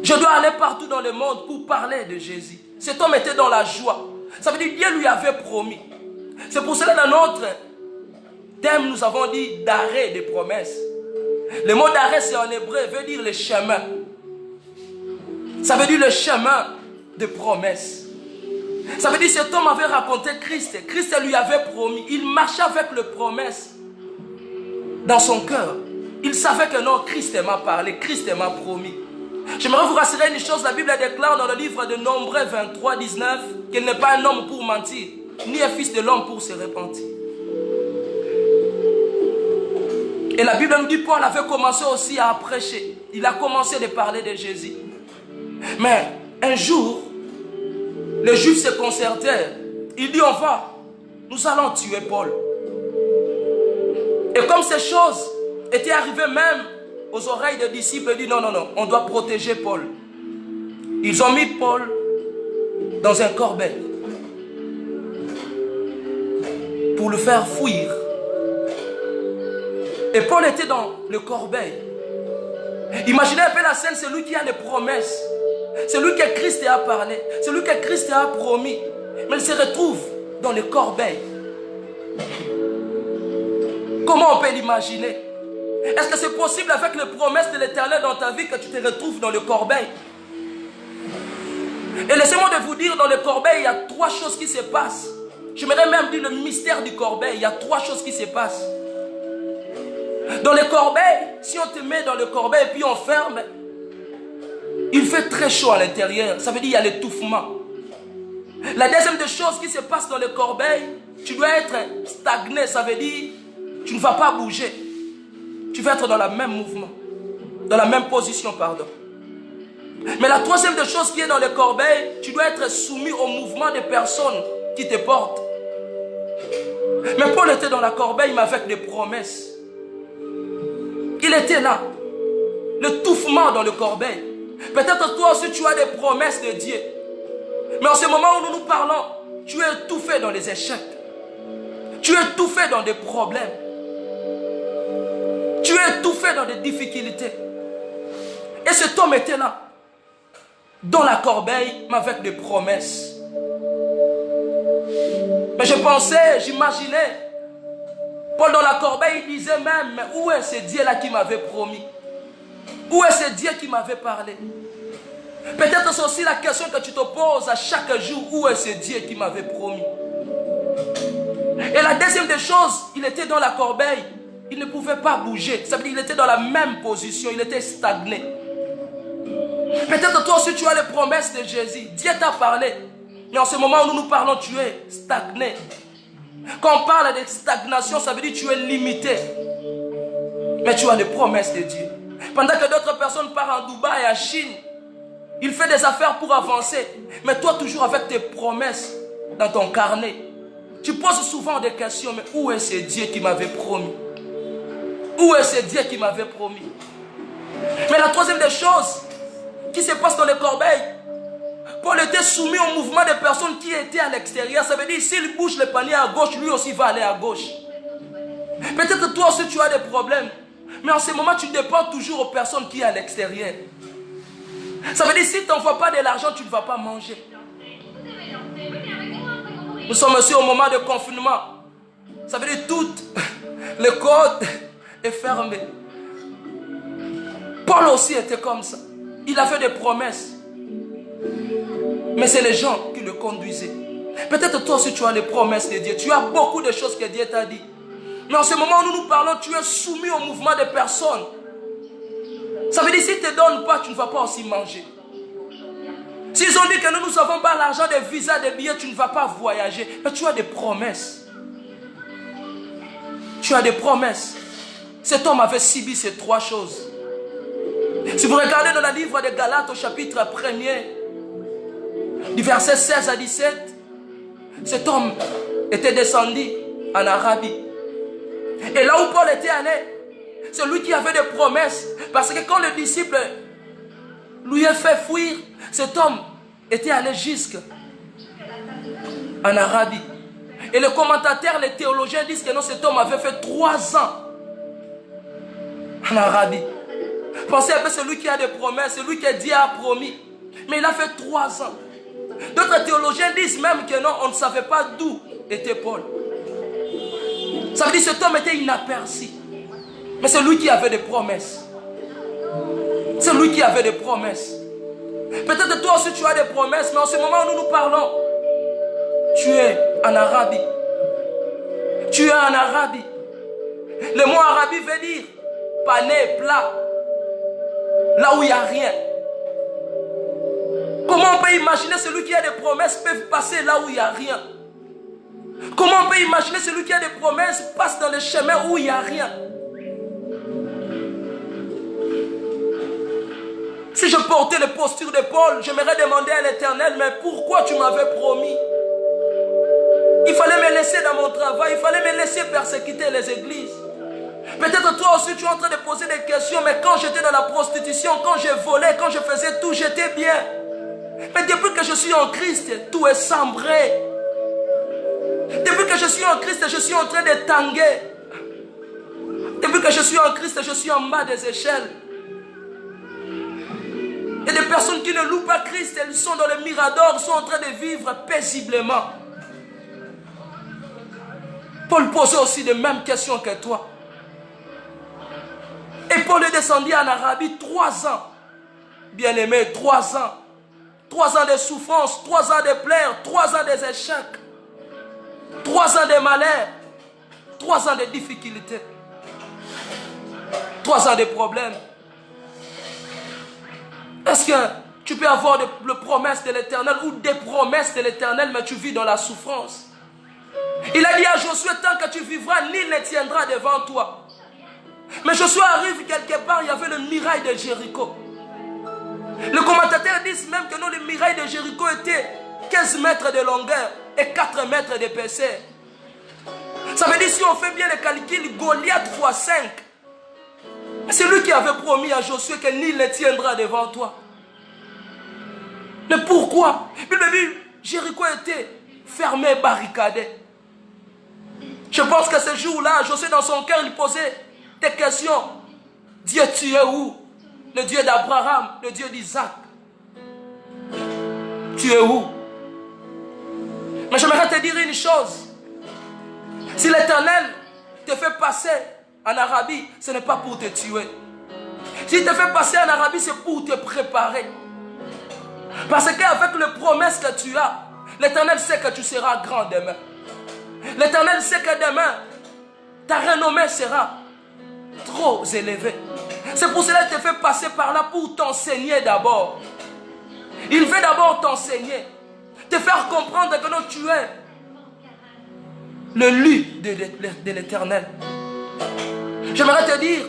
Je dois aller partout dans le monde pour parler de Jésus. Cet homme était dans la joie. Ça veut dire que Dieu lui avait promis. C'est pour cela dans notre thème, nous avons dit d'arrêt des promesses. Le mot d'arrêt, c'est en hébreu, veut dire le chemin. Ça veut dire le chemin de promesses. Ça veut dire que cet homme avait raconté Christ. Christ lui avait promis. Il marchait avec les promesses dans son cœur. Il savait que non, Christ m'a parlé, Christ m'a promis. J'aimerais vous rassurer une chose, la Bible déclare dans le livre de Nombre 23, 19, qu'il n'est pas un homme pour mentir, ni un fils de l'homme pour se repentir. Et la Bible nous dit, Paul avait commencé aussi à prêcher. Il a commencé de parler de Jésus. Mais un jour, les Juifs se concertèrent. Il dit, nous allons tuer Paul. Et comme ces choses étaient arrivées même aux oreilles des disciples, il dit, non, on doit protéger Paul. Ils ont mis Paul dans un corbeil pour le faire fuir. Et Paul était dans le corbeil. Imaginez un peu la scène, c'est lui qui a les promesses. C'est lui que Christ a parlé. C'est lui que Christ a promis. Mais il se retrouve dans le corbeil. Comment on peut l'imaginer? Est-ce que c'est possible avec les promesses de l'Éternel dans ta vie que tu te retrouves dans le corbeil? Et laissez-moi de vous dire, dans le corbeil, il y a 3 choses qui se passent. J'aimerais même dire le mystère du corbeil. Il y a 3 choses qui se passent. Dans le corbeil, si on te met dans le corbeil et puis on ferme, il fait très chaud à l'intérieur. Ça veut dire qu'il y a l'étouffement. La deuxième des choses qui se passe dans le corbeil, tu dois être stagné. Ça veut dire tu ne vas pas bouger. Tu vas être dans le même mouvement. Dans la même position, pardon. Mais la troisième des choses qui est dans le corbeil, tu dois être soumis au mouvement des personnes qui te portent. Mais Paul était dans la corbeille, mais avec des promesses. Il était là. L'étouffement dans le corbeil. Peut-être toi aussi tu as des promesses de Dieu. Mais en ce moment où nous nous parlons, tu es étouffé dans les échecs. Tu es étouffé dans des problèmes. Tu es étouffé dans des difficultés. Et cet homme était là. Dans la corbeille, mais avec des promesses. Mais je pensais, j'imaginais, Paul dans la corbeille, il disait même, mais où est ce Dieu-là qui m'avait promis? Où est ce Dieu qui m'avait parlé? Peut-être c'est aussi la question que tu te poses à chaque jour, où est ce Dieu qui m'avait promis? Et la deuxième des choses, il était dans la corbeille. Il ne pouvait pas bouger. Ça veut dire qu'il était dans la même position. Il était stagné. Peut-être toi aussi tu as les promesses de Jésus. Dieu t'a parlé. Mais en ce moment où nous parlons, tu es stagné. Quand on parle de stagnation, ça veut dire que tu es limité. Mais tu as les promesses de Dieu. Pendant que d'autres personnes partent en Dubaï et en Chine, il fait des affaires pour avancer. Mais toi, toujours avec tes promesses dans ton carnet. Tu poses souvent des questions, mais où est ce Dieu qui m'avait promis? Où est ce Dieu qui m'avait promis? Mais la troisième des choses qui se passe dans les corbeilles, Paul était soumis au mouvement des personnes qui étaient à l'extérieur. Ça veut dire s'il bouge le panier à gauche, lui aussi va aller à gauche. Peut-être toi aussi tu as des problèmes. Mais en ce moment, tu dépends toujours aux personnes qui sont à l'extérieur. Ça veut dire si tu n'envoies pas de l'argent, tu ne vas pas manger. Nous sommes aussi au moment de confinement. Ça veut dire tout le code est fermé. Paul aussi était comme ça. Il a fait des promesses. Mais c'est les gens qui le conduisaient. Peut-être toi aussi tu as les promesses de Dieu. Tu as beaucoup de choses que Dieu t'a dit. Mais en ce moment où nous nous parlons, tu es soumis au mouvement des personnes. Ça veut dire que si tu ne te donnes pas, tu ne vas pas aussi manger. S'ils ont dit que nous n'avons pas l'argent des visas, des billets, tu ne vas pas voyager. Mais tu as des promesses. Tu as des promesses. Cet homme avait subi ces trois choses. Si vous regardez dans le livre de Galates au chapitre 1er, du verset 16 à 17, cet homme était descendu en Arabie. Et là où Paul était allé, c'est lui qui avait des promesses. Parce que quand le disciple lui a fait fuir, cet homme était allé jusqu'en Arabie. Et les commentateurs, les théologiens disent que non, cet homme avait fait 3 ans en Arabie. Pensez un peu, celui qui a des promesses, celui que Dieu a promis. Mais il a fait 3 ans. D'autres théologiens disent même que non, on ne savait pas d'où était Paul. Ça veut dire que cet homme était inaperçu. Mais c'est lui qui avait des promesses. C'est lui qui avait des promesses. Peut-être toi aussi tu as des promesses, mais en ce moment où nous nous parlons, tu es en Arabie. Tu es en Arabie. Le mot Arabie veut dire pané, plat. Là où il n'y a rien. Comment on peut imaginer celui qui a des promesses peut passer là où il n'y a rien? Comment on peut imaginer celui qui a des promesses passe dans le chemin où il n'y a rien? Si je portais les postures de Paul, j'aimerais demander à l'Éternel, mais pourquoi tu m'avais promis? Il fallait me laisser dans mon travail, il fallait me laisser persécuter les églises. Peut-être toi aussi tu es en train de poser des questions, mais quand j'étais dans la prostitution, quand je volais, quand je faisais tout, j'étais bien. Mais depuis que je suis en Christ, tout est chambré. Depuis que je suis en Christ, je suis en train de tanguer. Depuis que je suis en Christ, je suis en bas des échelles. Et des personnes qui ne louent pas Christ, elles sont dans le mirador, sont en train de vivre paisiblement. Paul posait aussi les mêmes questions que toi. Et Paul est descendu en Arabie 3 ans. Bien-aimé, 3 ans. 3 ans de souffrance, 3 ans de pleurs, 3 ans des échecs. 3 ans de malheur. 3 ans de difficultés. 3 ans de problèmes. Est-ce que tu peux avoir des promesses de l'Éternel ou des promesses de l'Éternel, mais tu vis dans la souffrance? Il a dit à Josué, tant que tu vivras, nul ne tiendra devant toi. Mais Josué arrive quelque part, il y avait le muraille de Jéricho. Les commentateurs disent même que non, le muraille de Jéricho était 15 mètres de longueur et 4 mètres d'épaisseur. Ça veut dire, si on fait bien le calcul, Goliath x 5. C'est lui qui avait promis à Josué que nul ne tiendra devant toi. Mais pourquoi? Puis le but, Jéricho était fermé, barricadé. Je pense que ce jour-là, Josué dans son cœur, il posait des questions. Dieu, tu es où? Le Dieu d'Abraham, le Dieu d'Isaac. Tu es où? Mais j'aimerais te dire une chose. Si l'Éternel te fait passer en Arabie, ce n'est pas pour te tuer. S'il te fait passer en Arabie, c'est pour te préparer. Parce qu'avec les promesses que tu as, l'Éternel sait que tu seras grand demain. L'Éternel sait que demain, ta renommée sera trop élevée. C'est pour cela qu'il te fait passer par là pour t'enseigner d'abord. Il veut d'abord t'enseigner, te faire comprendre que non, tu es le lit de l'Éternel. J'aimerais te dire,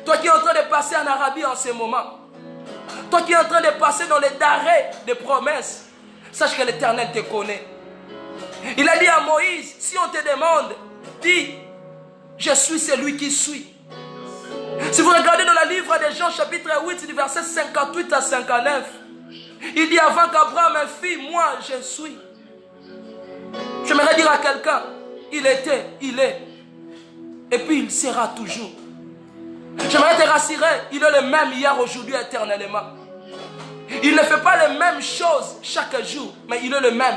toi qui es en train de passer en Arabie en ce moment, toi qui es en train de passer dans les darés des promesses, sache que l'Éternel te connaît. Il a dit à Moïse, si on te demande, dis, je suis celui qui suis. Si vous regardez dans le livre de Jean chapitre 8, du verset 58 à 59, il dit avant qu'Abraham me fît, moi je suis. J'aimerais dire à quelqu'un, il était, il est, et puis il sera toujours. J'aimerais te rassurer, il est le même hier, aujourd'hui, éternellement. Il ne fait pas les mêmes choses chaque jour, mais il est le même.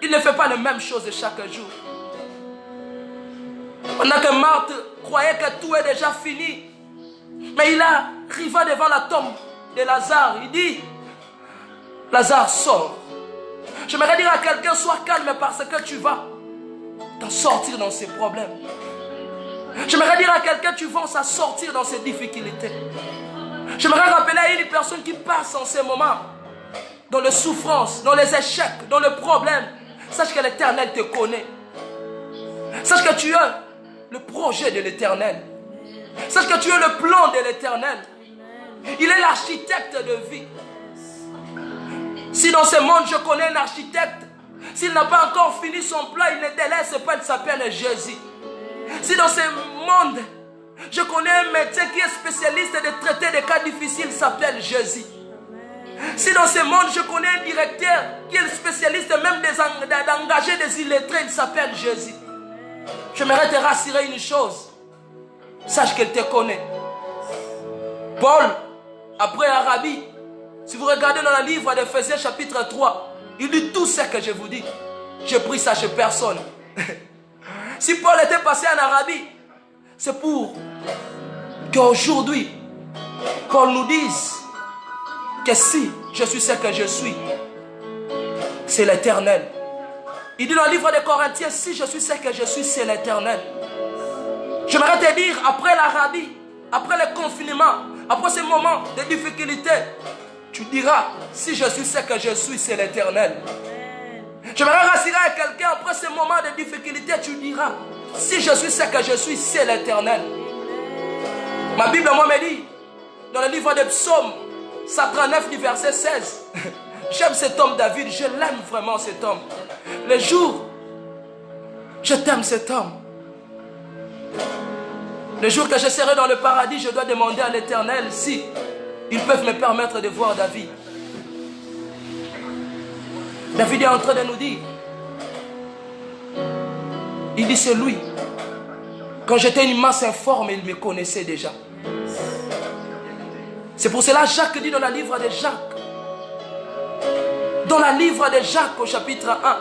Il ne fait pas les mêmes choses chaque jour. Pendant que Marthe croyait que tout est déjà fini, mais il arriva devant la tombe de Lazare. Il dit, Lazare sort. J'aimerais dire à quelqu'un, sois calme parce que tu vas t'en sortir dans ces problèmes. J'aimerais dire à quelqu'un, tu vas s'en sortir dans ces difficultés. J'aimerais rappeler à une personne qui passe en ces moments, dans les souffrances, dans les échecs, dans les problèmes. Sache que l'Éternel te connaît. Sache que tu es le projet de l'Éternel. Sache que tu es le plan de l'Éternel. Il est l'architecte de vie. Si dans ce monde je connais un architecte, s'il n'a pas encore fini son plan, il ne délaisse pas, il s'appelle Jésus. Si dans ce monde je connais un médecin qui est spécialiste de traiter des cas difficiles, il s'appelle Jésus. Si dans ce monde je connais un directeur qui est spécialiste même d'engager des illettrés, il s'appelle Jésus. J'aimerais te rassurer une chose. Sache qu'elle te connaît. Paul, après Arabie, si vous regardez dans le livre d'Éphésiens chapitre 3, il dit tout ce que je vous dis. Je prie ça chez personne. Si Paul était passé en Arabie, c'est pour qu'aujourd'hui, Paul nous dise que si je suis ce que je suis, c'est l'Éternel. Il dit dans le livre de Corinthiens, si je suis ce que je suis, c'est l'Éternel. J'aimerais te dire, après l'Arabie, après le confinement, après ce moment de difficulté, tu diras, si je suis ce que je suis, c'est l'Éternel. J'aimerais rassurer à quelqu'un, après ce moment de difficulté, tu diras, si je suis ce que je suis, c'est l'Éternel. Ma Bible, moi, me dit, dans le livre des psaumes, 139 du verset 16, j'aime cet homme David, je l'aime vraiment cet homme. Le jour, je t'aime cet homme. Le jour que je serai dans le paradis, je dois demander à l'Éternel si ils peuvent me permettre de voir David. David est en train de nous dire, il dit c'est lui. Quand j'étais une masse informe, il me connaissait déjà. C'est pour cela Jacques dit dans le livre de Jacques, dans le livre de Jacques au chapitre 1,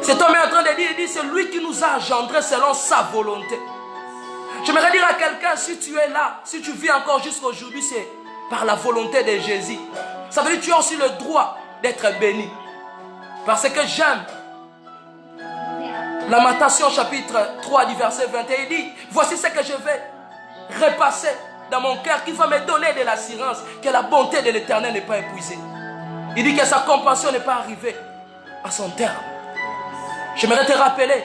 cet homme est en train de dire, il dit c'est lui qui nous a engendrés selon sa volonté. J'aimerais dire à quelqu'un, si tu es là, si tu vis encore jusqu'à aujourd'hui, c'est par la volonté de Jésus. Ça veut dire que tu as aussi le droit d'être béni. Parce que j'aime Lamentation chapitre 3 du verset 21, il dit, voici ce que je vais repasser dans mon cœur qui va me donner de l'assurance que la bonté de l'Éternel n'est pas épuisée. Il dit que sa compassion n'est pas arrivée à son terme. J'aimerais te rappeler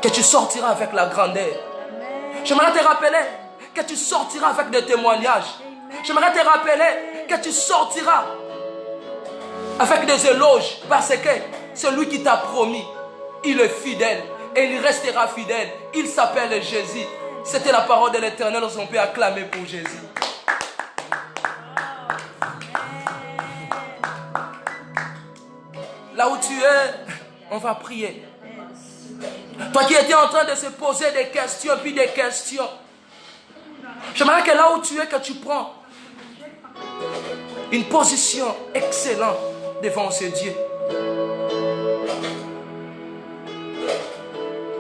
que tu sortiras avec la grandeur. J'aimerais te rappeler que tu sortiras avec des témoignages. J'aimerais te rappeler que tu sortiras avec des éloges parce que celui qui t'a promis, il est fidèle et il restera fidèle. Il s'appelle Jésus. C'était la parole de l'Éternel, on peut acclamer pour Jésus. Là où tu es, on va prier. Toi qui étais en train de se poser des questions, puis des questions. J'aimerais que là où tu es, que tu prends une position excellente devant ce Dieu.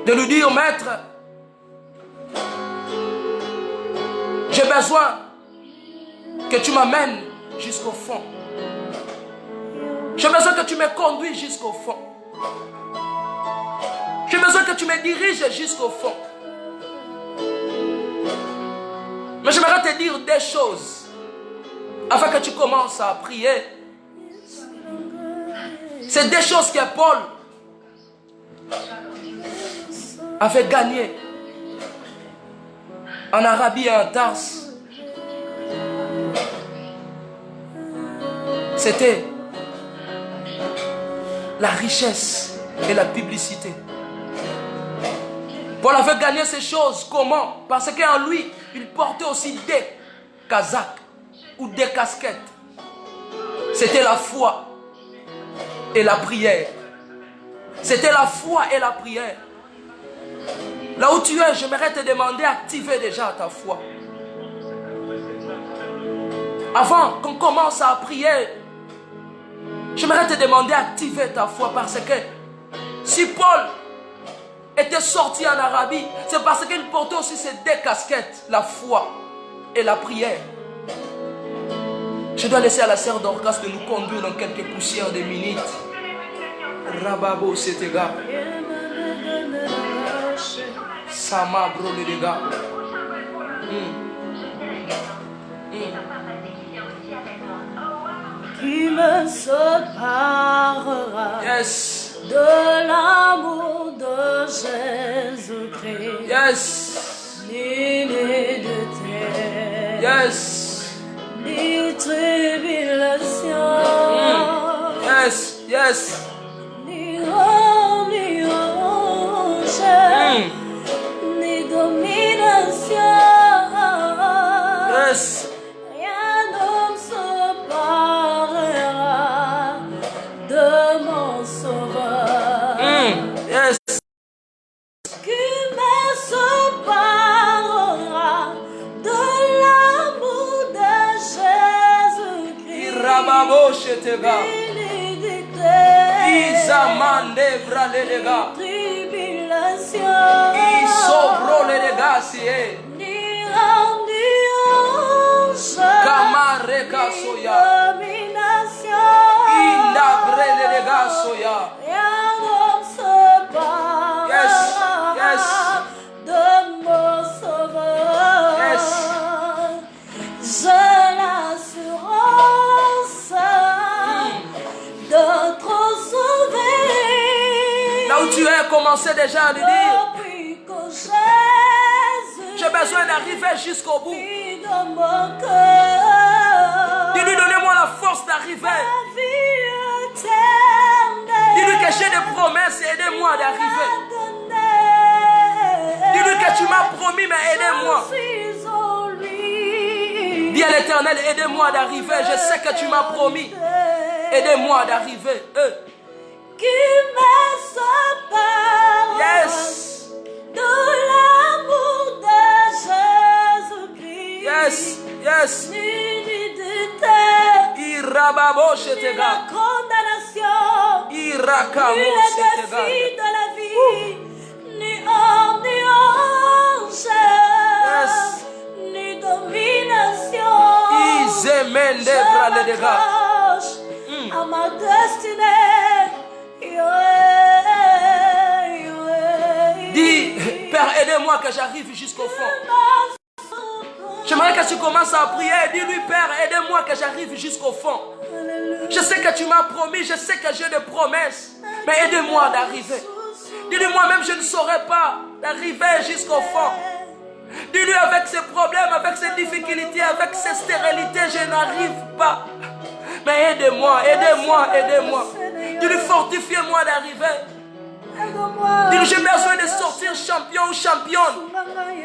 De lui dire, maître, j'ai besoin que tu m'amènes jusqu'au fond. J'ai besoin que tu me conduises jusqu'au fond. J'ai besoin que tu me diriges jusqu'au fond. Mais j'aimerais te dire des choses afin que tu commences à prier. C'est des choses que Paul avait gagnées en Arabie et en Tarse. C'était la richesse et la publicité. Paul avait gagné ces choses. Comment? Parce qu'en lui, il portait aussi des casaques ou des casquettes. C'était la foi et la prière. C'était la foi et la prière. Là où tu es, j'aimerais te demander d'activer déjà ta foi. Avant qu'on commence à prier, j'aimerais te demander d'activer ta foi parce que si Paul était sorti en Arabie, c'est parce qu'il portait aussi ces deux casquettes, la foi et la prière. Je dois laisser à la sœur Dorcas de nous conduire dans quelques poussières de minutes. Rababo Setega. Sama bro les gars. Qui me séparera de l'amour de Jésus-Christ? Ni de terre, ni tribulation, ni homme, ni ange, ni domination. Rien ne me séparera de mon Sauveur. Qui me séparera de l'amour de Jésus-Christ? Tribulation, ni homme, ni ange, domination. Rien ne me séparera de mon Sauveur. J'ai l'assurance d'être sauvé. Là où tu es, commencez déjà à lui dire. Depuis que Jésus J'ai besoin d'arriver jusqu'au bout. vit dans mon cœur. Dis-lui, donnez-moi la force d'arriver. La vie éternelle. Dis-lui que j'ai des promesses, aidez-moi d'arriver. Dis-lui que tu m'as promis, mais aidez-moi. Dis à l'Éternel, aidez-moi d'arriver. Je sais que tu m'as promis. Aidez-moi d'arriver. Qui me sépare de l'amour de Jésus-Christ? Ni de terre, ni la condamnation, ni le défi de la vie, ni homme, ni ange, ni domination. M'accroche à ma destinée. Dis, Père, aidez-moi que j'arrive jusqu'au fond. J'aimerais que tu commences à prier. Dis-lui, Père, aidez-moi que j'arrive jusqu'au fond. Je sais que tu m'as promis, je sais que j'ai des promesses, mais aidez-moi d'arriver. Dis-lui, moi-même, je ne saurais pas d'arriver jusqu'au fond. Dis-lui, avec ces problèmes, avec ces difficultés, avec ces stérilités, je n'arrive pas. Mais aidez-moi, aidez-moi, aidez-moi. Dis-lui, fortifiez-moi d'arriver. Dis-lui, j'ai besoin de sortir champion ou championne.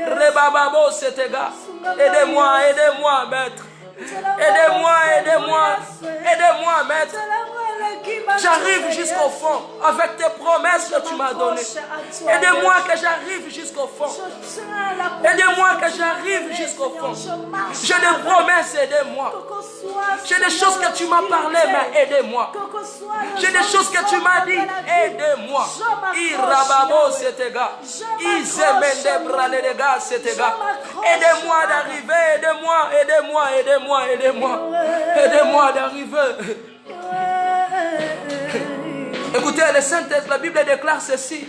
Rebababo, c'était gars. Aidez-moi, aidez-moi, maître. Aidez-moi, aidez-moi. Aidez-moi, maître. J'arrive jusqu'au fond avec tes promesses que tu m'as données. Aidez-moi que j'arrive jusqu'au fond. Aidez-moi que j'arrive jusqu'au fond. J'ai des promesses, aidez-moi. J'ai des choses que tu m'as parlé, mais aidez-moi. J'ai des choses que tu m'as dit, aidez-moi. Irababo, c'était gars. Izemende brale gars, c'était gars. Aidez-moi d'arriver, aidez-moi, aidez-moi, aidez-moi, aidez-moi. Aidez-moi d'arriver. Écoutez, la Bible déclare ceci.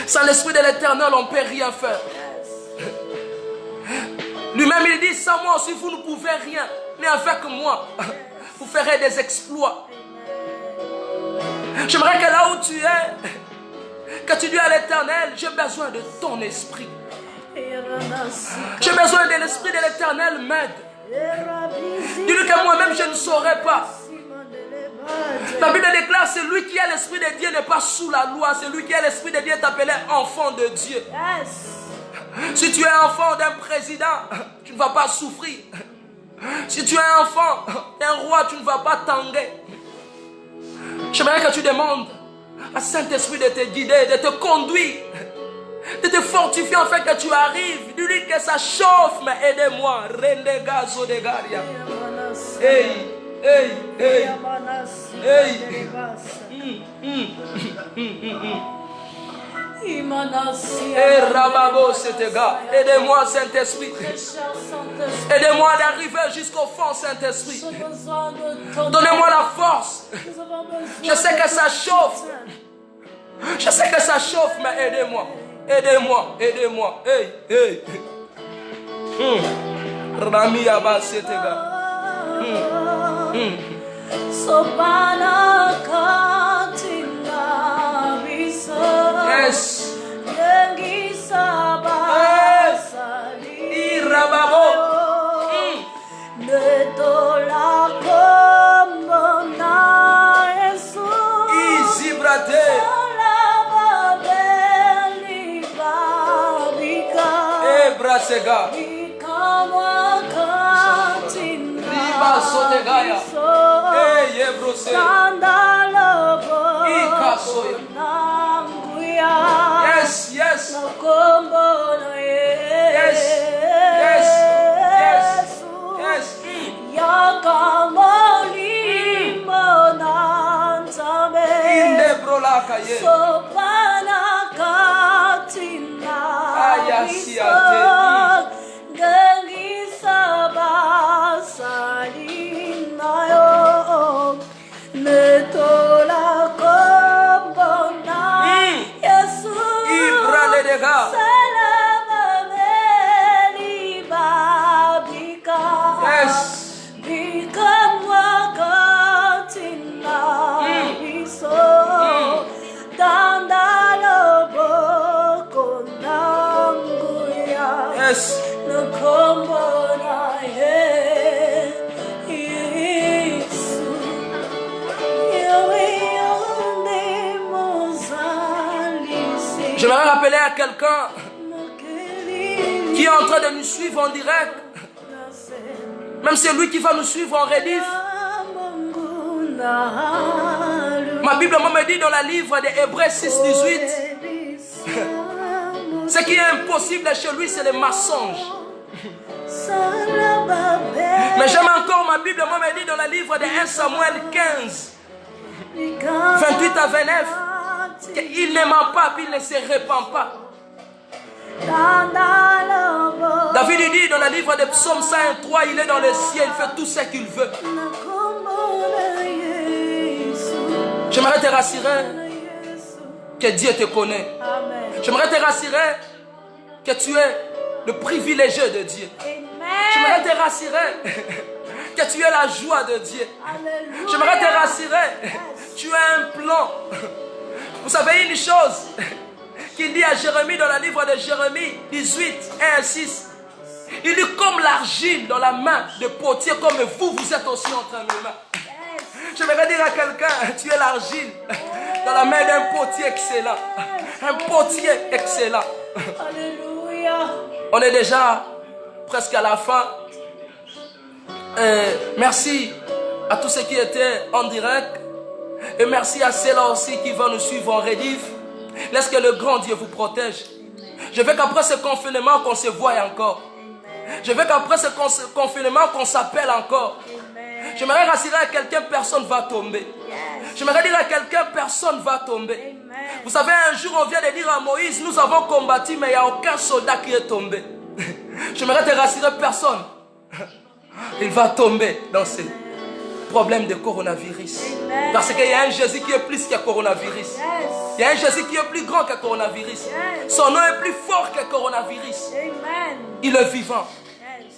Sans l'Esprit de l'Éternel, on ne peut rien faire. Lui-même, il dit, sans moi aussi, vous ne pouvez rien. Mais avec moi, vous ferez des exploits. J'aimerais que là où tu es, que tu dis à l'Éternel, j'ai besoin de ton esprit. J'ai besoin de l'Esprit de l'Éternel, m'aide. Dis-lui que moi-même, je ne saurais pas. La Bible déclare, celui qui a l'Esprit de Dieu n'est pas sous la loi. Celui qui a l'Esprit de Dieu est appelé enfant de Dieu. Si tu es enfant d'un président, tu ne vas pas souffrir. Si tu es enfant d'un roi, tu ne vas pas tanguer. J'aimerais que tu demandes à Saint-Esprit de te guider, de te conduire, de te fortifier en fait que tu arrives. Dis-lui que ça chauffe, mais aidez-moi. Rende gazo de garia. Hey, hey, hey. Hey. Aidez-moi, Saint-Esprit. Aidez-moi d'arriver jusqu'au fond, Saint-Esprit. Donnez-moi la force. Je sais que ça chauffe. Je sais que ça chauffe, mais aidez-moi. Aidez-moi, aidez-moi. Hey, hey. Rami Abba Setega. Yes. Sega. Riba Sotegaya. Hey, Ebrose. Yes, yes. Yes, yes, yes, yes. Indebrolaka ye. Je vais rappeler à quelqu'un qui est en train de nous suivre en direct, même c'est lui qui va nous suivre en rediff. Ma Bible me dit dans le livre des Hébreux 6:18, ce qui est impossible chez lui, c'est le mensonge. Mais j'aime encore, ma Bible me dit dans le livre de 1 Samuel 15, 28 à 29, qu'il ne ment pas, puis il ne se répand pas. David dit dans le livre de Psaume 103, il est dans le ciel, il fait tout ce qu'il veut. J'aimerais te rassurer que Dieu te connaît. J'aimerais te rassurer que tu es le privilégié de Dieu. J'aimerais te rassurer que tu es la joie de Dieu. J'aimerais te rassurer, tu as un plan. Vous savez une chose qu'il dit à Jérémie dans le livre de Jérémie 18, 1 à 6. Il dit comme l'argile dans la main de potier, comme vous êtes aussi entre mes mains. J'aimerais dire à quelqu'un, tu es l'argile dans la main d'un potier excellent. Un potier excellent. On est déjà presque à la fin. Merci à tous ceux qui étaient en direct. Et merci à ceux-là aussi qui vont nous suivre en rediff. Laisse que le grand Dieu vous protège. Je veux qu'après ce confinement, qu'on se voie encore. Je veux qu'après ce confinement, qu'on s'appelle encore. J'aimerais rassurer à quelqu'un, personne ne va tomber. J'aimerais dire à quelqu'un, personne ne va tomber. Vous savez, un jour, on vient de dire à Moïse, nous avons combattu, mais il n'y a aucun soldat qui est tombé. J'aimerais te rassurer, personne. Il va tomber dans ces... problème de coronavirus. Amen. Parce qu'il y a un Jésus qui est plus que coronavirus. Yes. Il y a un Jésus qui est plus grand que coronavirus. Yes. Son nom est plus fort que coronavirus. Amen. Il est vivant. Yes.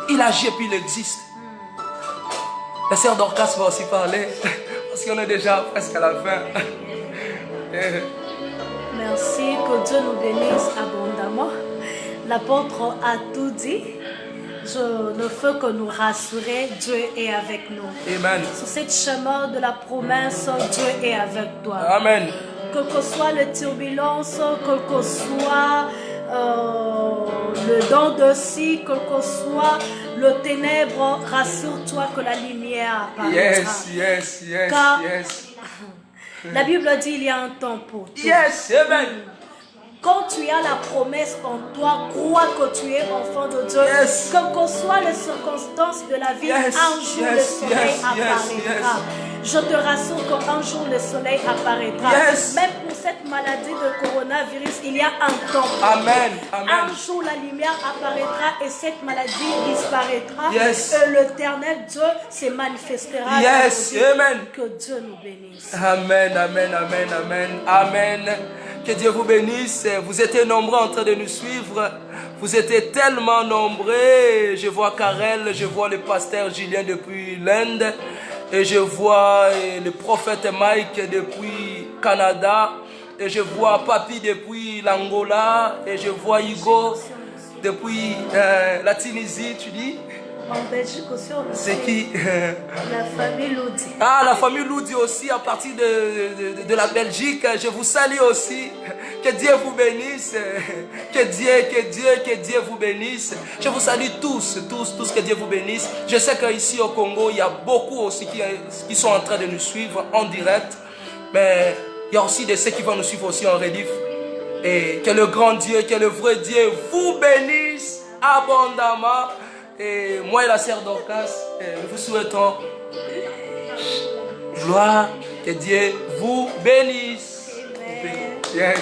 Il agit et puis il existe. La sœur Dorcas va aussi parler. Parce qu'on est déjà presque à la fin. Merci, que Dieu nous bénisse abondamment. L'apôtre a tout dit. Je ne peux que nous rassurer, Dieu est avec nous. Amen. Sur cette chemin de la promesse, Dieu est avec toi. Amen. Quelles que soient les turbulences, quel que soit le don de si, quel que soit le ténèbre, rassure-toi que la lumière apparaîtra. Yes, yes, yes, Car yes. la Bible dit il y a un temps pour tout. Yes, amen. Quand tu as la promesse en toi, crois que tu es enfant de Dieu. Yes. Quelles que soient les circonstances de la vie, Yes, un jour yes, le soleil yes, apparaîtra. Je te rassure qu'un jour le soleil apparaîtra. Yes. Même pour cette maladie de coronavirus, il y a un temps. Amen, amen. Un jour la lumière apparaîtra et cette maladie disparaîtra. Yes. Et l'éternel Dieu se manifestera. Yes, dans nos vies. amen. Que Dieu nous bénisse. Amen, amen, amen, amen, amen. Que Dieu vous bénisse. Vous étiez nombreux en train de nous suivre. Vous étiez tellement nombreux. Je vois Karel, je vois le pasteur Julien depuis l'Inde. Et je vois le prophète Mike depuis Canada. Et je vois Papi depuis l'Angola. Et je vois Hugo depuis la Tunisie, tu dis? En Belgique aussi, on C'est qui? La famille Loudi. Ah, la famille Loudi aussi, à partir de la Belgique. Je vous salue aussi. Que Dieu vous bénisse. Que Dieu vous bénisse. Je vous salue tous, que Dieu vous bénisse. Je sais qu'ici au Congo, il y a beaucoup aussi qui sont en train de nous suivre en direct. Mais il y a aussi de ceux qui vont nous suivre aussi en relief. Et que le grand Dieu, que le vrai Dieu vous bénisse abondamment. Et moi et la sœur Dorcas, nous vous souhaitons gloire, que Dieu vous bénisse. Amen. Yes.